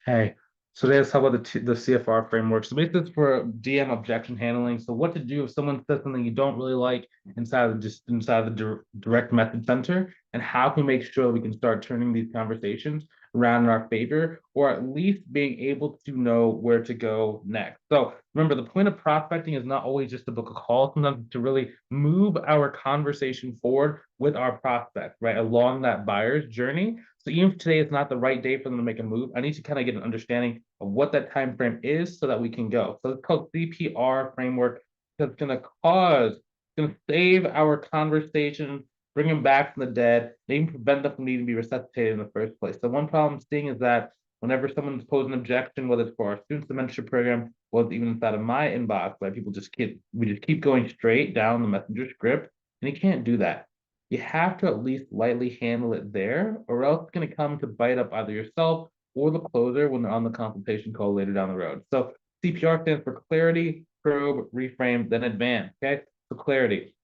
Hey, so let's talk about the CFR framework. So basically, it's for DM objection handling. So what to do if someone says something you don't really like inside the direct method center, and how can we make sure we can start turning these conversations around in our favor, or at least being able to know where to go next. So remember, the point of prospecting is not always just to book a call, sometimes to really move our conversation forward with our prospect, right, along that buyer's journey. So even if today is not the right day for them to make a move, I need to kind of get an understanding of what that time frame is so that we can go. So it's called CPR framework. That's going to save our conversation, bring them back from the dead, even prevent them from needing to be resuscitated in the first place. So one problem I'm seeing is that whenever someone's posed an objection, whether it's for our students mentorship program, or even inside of my inbox, right, we just keep going straight down the messenger script, and you can't do that. You have to at least lightly handle it there, or else it's going to come to bite up either yourself or the closer when they're on the consultation call later down the road. So CPR stands for clarity, probe, reframe, then advance. Okay. So clarity.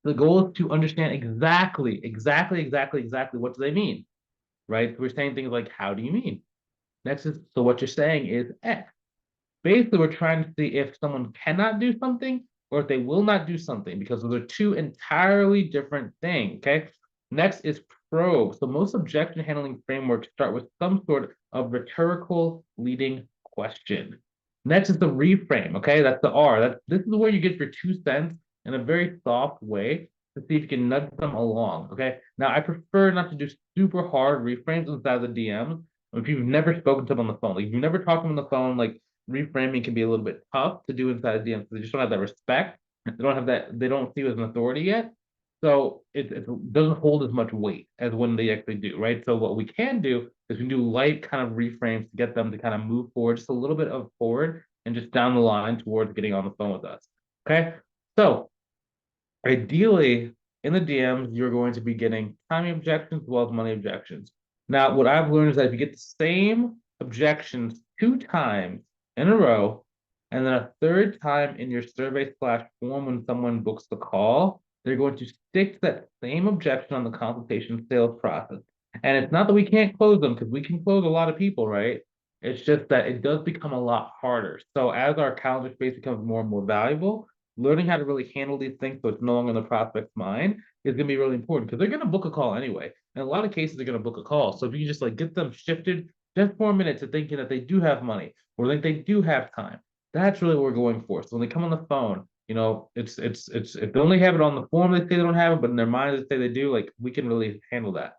The goal is to understand exactly what do they mean, right? We're saying things like, how do you mean? Next is, so what you're saying is X. Basically, we're trying to see if someone cannot do something or if they will not do something, because those are two entirely different things. Okay. Next is probe. So most objection handling frameworks start with some sort of rhetorical leading question. Next is the reframe. Okay. That's the R. This is where you get your 2 cents in a very soft way to see if you can nudge them along. Okay. Now, I prefer not to do super hard reframes inside the DMs. If you've never spoken to them on the phone, like if you've never talked to them on the phone, like reframing can be a little bit tough to do inside a DM because they just don't have that respect. They don't see you as an authority yet. So it doesn't hold as much weight as when they actually do, right? So what we can do is we can do light kind of reframes to get them to kind of move forward just a little bit of forward and just down the line towards getting on the phone with us. Okay. So ideally in the DMs, you're going to be getting timing objections as well as money objections. Now, what I've learned is that if you get the same objections 2 times in a row, and then a third time in your survey/form when someone books the call, they're going to stick to that same objection on the consultation sales process. And it's not that we can't close them, because we can close a lot of people, right? It's just that it does become a lot harder. So as our calendar space becomes more and more valuable, learning how to really handle these things so it's no longer in the prospect's mind is going to be really important, because they're going to book a call anyway. In a lot of cases, they're going to book a call. So if you can just like get them shifted just for a minute to thinking that they do have money or like they do have time, that's really what we're going for. So when they come on the phone, it's if they only have it on the form, they say they don't have it, but in their mind they say they do. Like we can really handle that.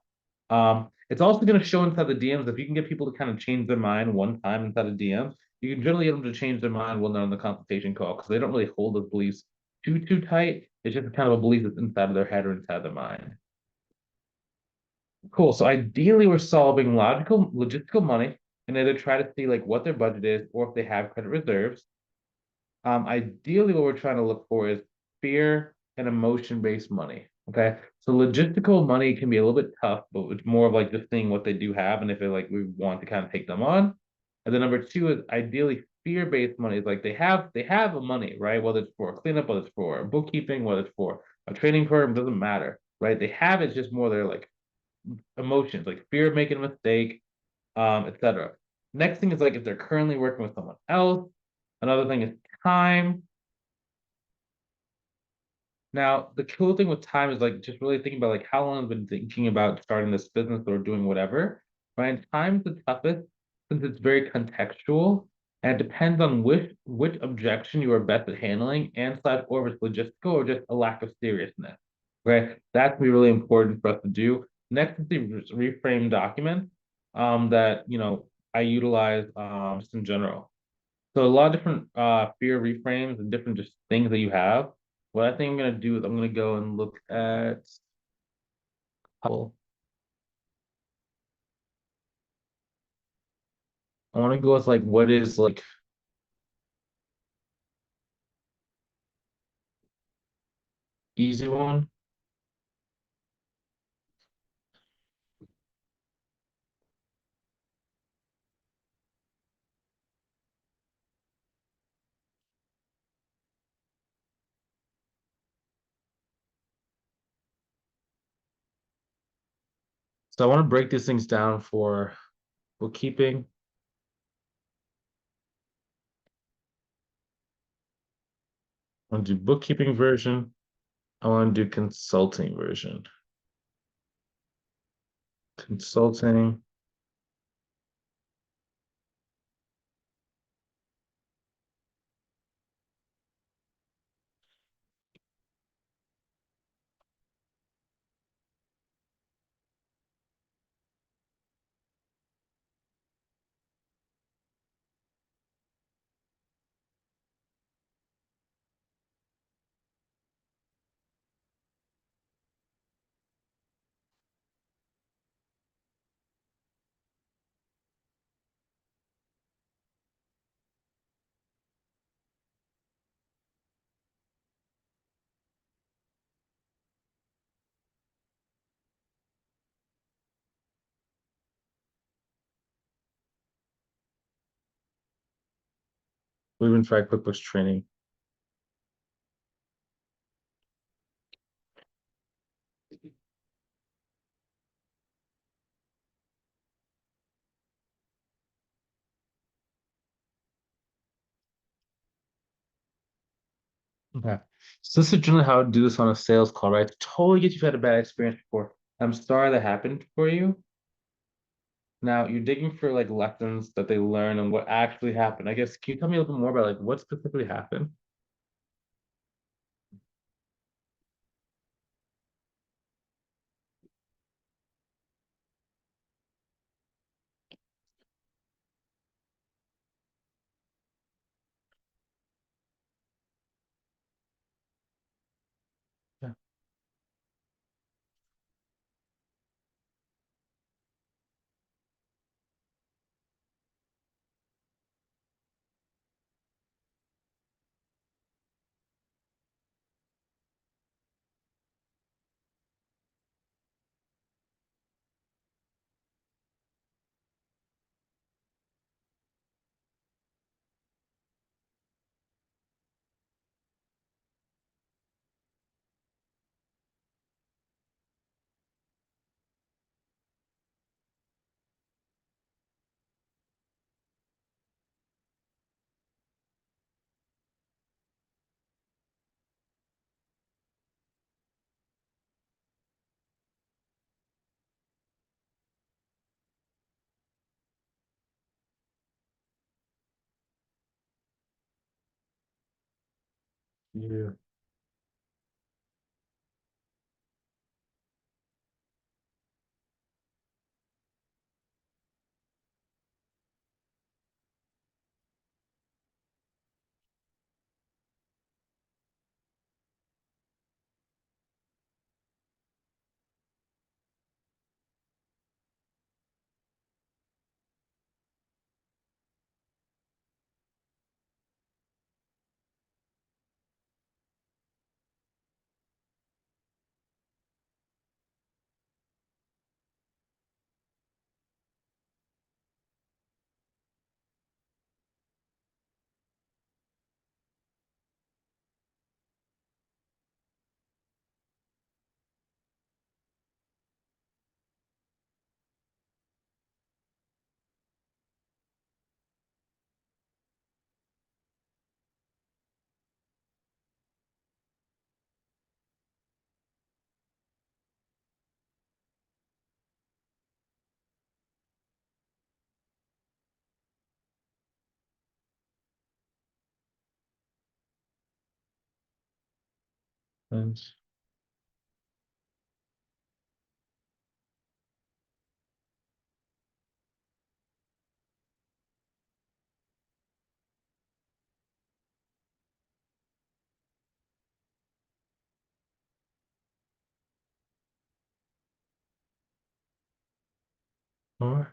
It's also going to show inside the DMs if you can get people to kind of change their mind one time inside of DMs. You can generally get them to change their mind when they're on the consultation call because they don't really hold those beliefs too tight. It's just kind of a belief that's inside of their head or inside their mind. Cool. So ideally, we're solving logistical money and either try to see like what their budget is or if they have credit reserves. Ideally, what we're trying to look for is fear and emotion-based money. Okay. So logistical money can be a little bit tough, but it's more of like just seeing what they do have and if they like we want to kind of take them on. And then number two is ideally fear-based money. Is like they have a money, right? Whether it's for a cleanup, whether it's for bookkeeping, whether it's for a training program, doesn't matter, right? They have it's just more their like emotions, like fear of making a mistake, etc. Next thing is like if they're currently working with someone else. Another thing is time. Now, the cool thing with time is like just really thinking about like how long I've been thinking about starting this business or doing whatever, right? And time's the toughest since it's very contextual and it depends on which objection you are best at handling and slash or if it's logistical or just a lack of seriousness, right? That's gonna be really important for us to do. Next is the reframe document that I utilize just in general. So a lot of different fear reframes and different just things that you have. What I think I'm gonna do is I'm gonna go and look at couple. I want to go with like what is like easy one. So I want to break these things down for bookkeeping. want to do bookkeeping version. I want to do consulting version. Consulting. We've been trying QuickBooks training. Okay. So this is generally how I would do this on a sales call, right? Totally get you've had a bad experience before. I'm sorry that happened for you. Now you're digging for like lessons that they learn and what actually happened. I guess can you tell me a little bit more about like what specifically happened? Yeah. Yeah. Thanks. All right.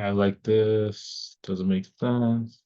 I like this. Doesn't make sense.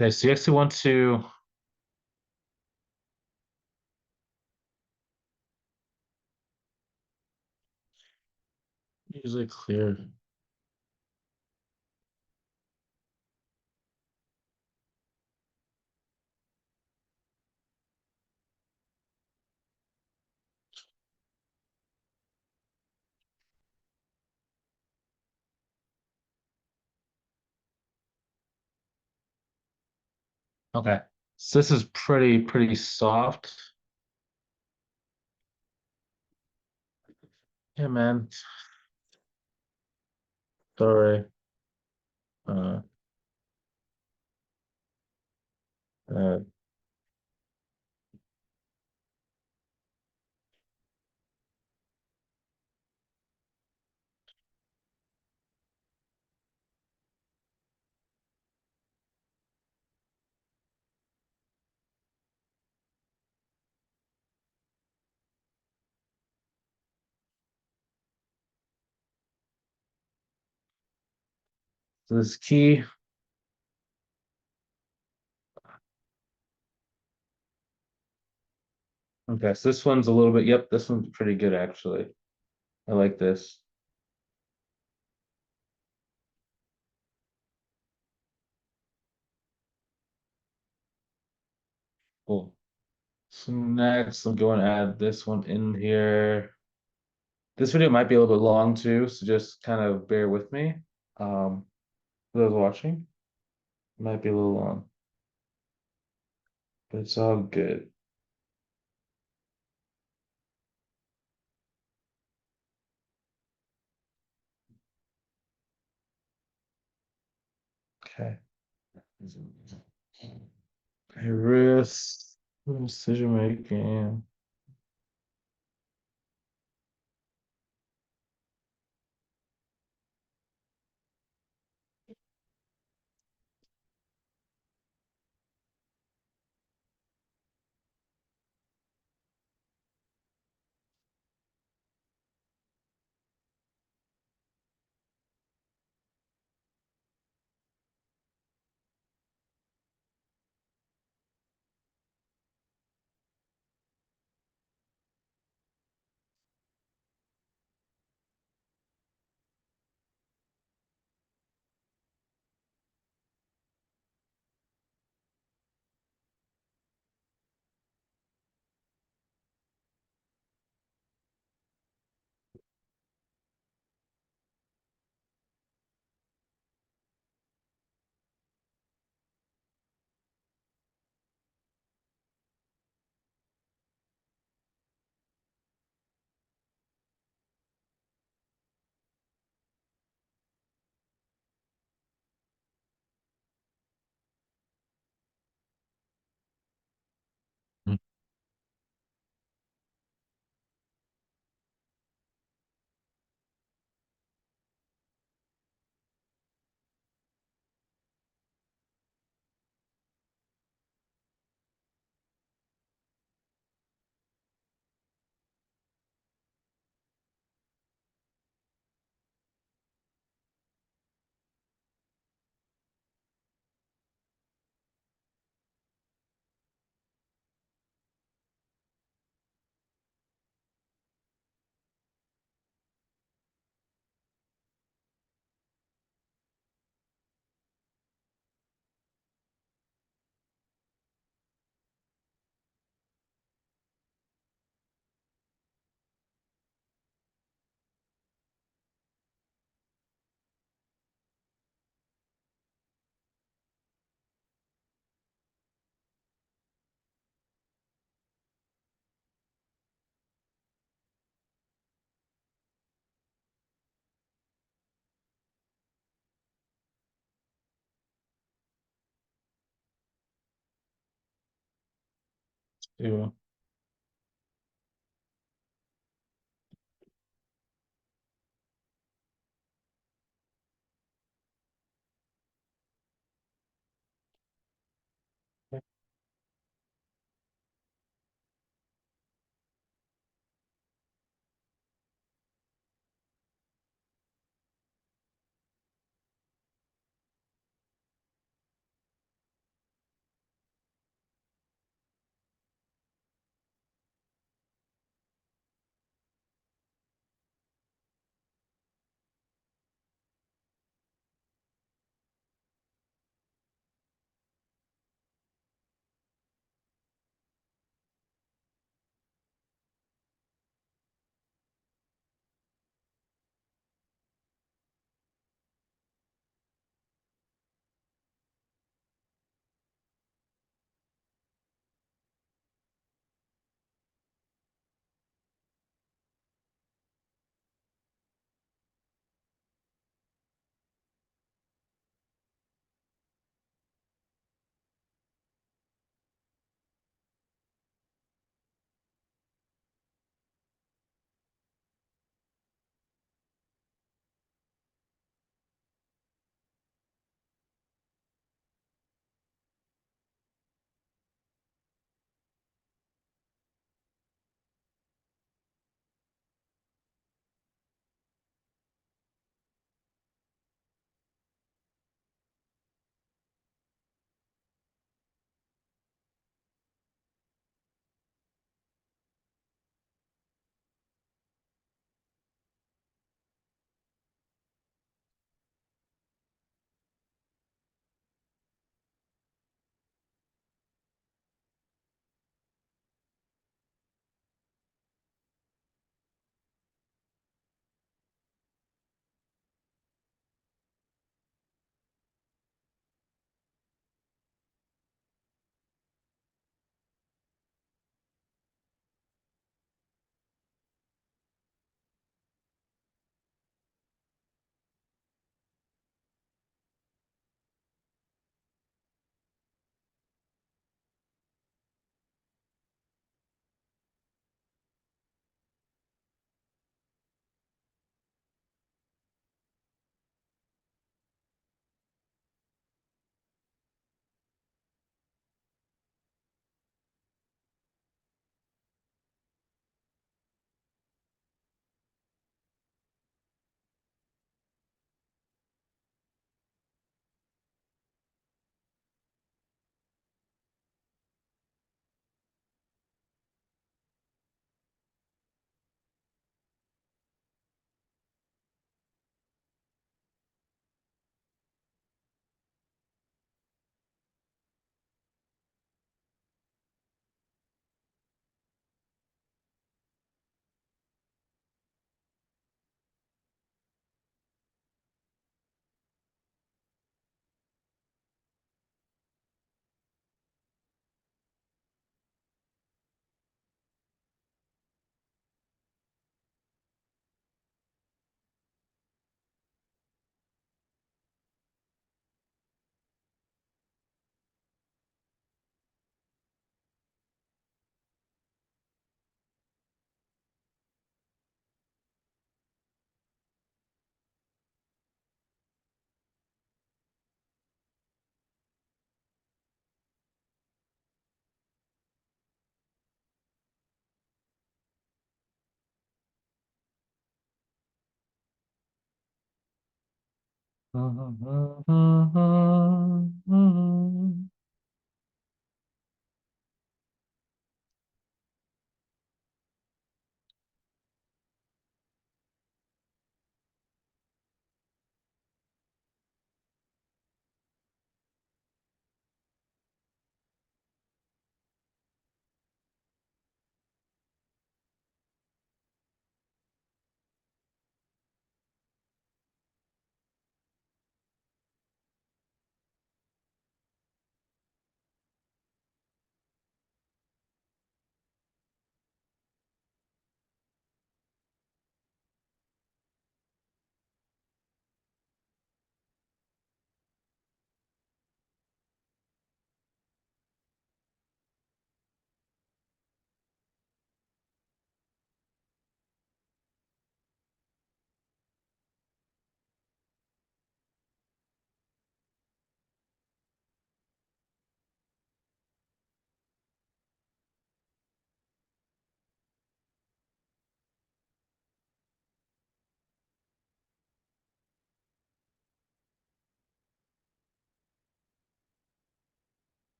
Okay, so you actually want to usually clear. Okay. So this is pretty soft. Yeah, man. Sorry. Uh, uh, so this key. Okay, so this one's a little bit, yep, this one's pretty good actually. I like this. Cool. So next, I'm going to add this one in here. This video might be a little bit long too, so just kind of bear with me. For those watching, it might be a little long, but it's all good. Okay. High risk, decision making. to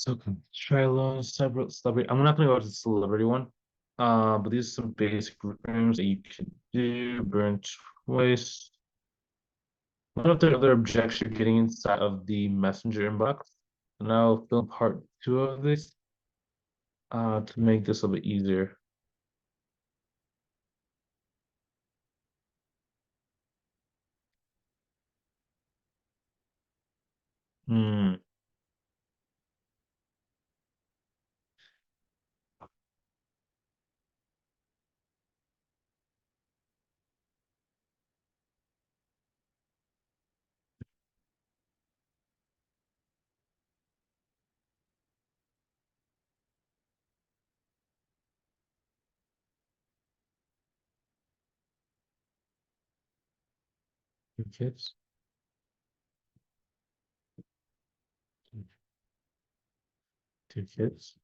So try alone, separate celebrity. I'm not gonna go to the celebrity one. But these are some basic rooms that you can do. Burn twice. What if there are other objects you're getting inside of the messenger inbox? And I'll film part two of this to make this a little bit easier. Hmm. Two kids. Two kids.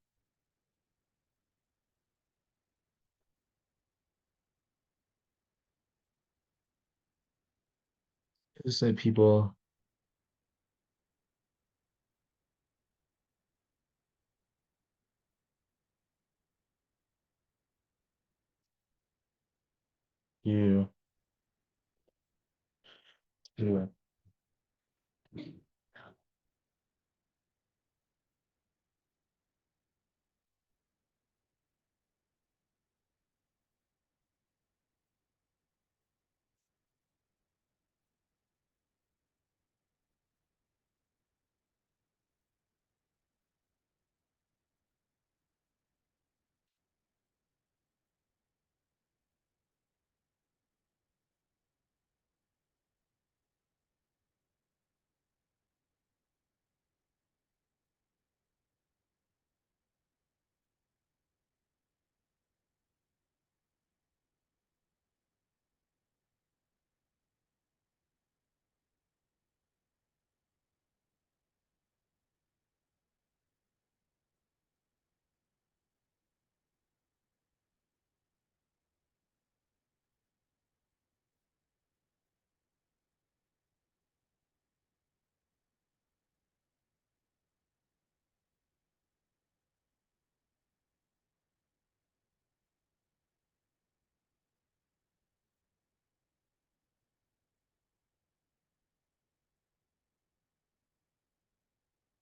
Just say people. You. You.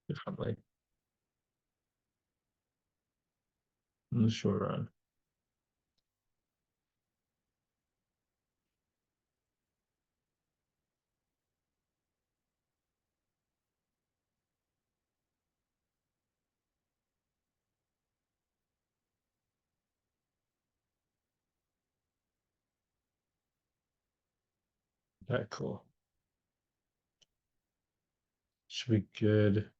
Differently in the short run. Okay, cool. Should be good.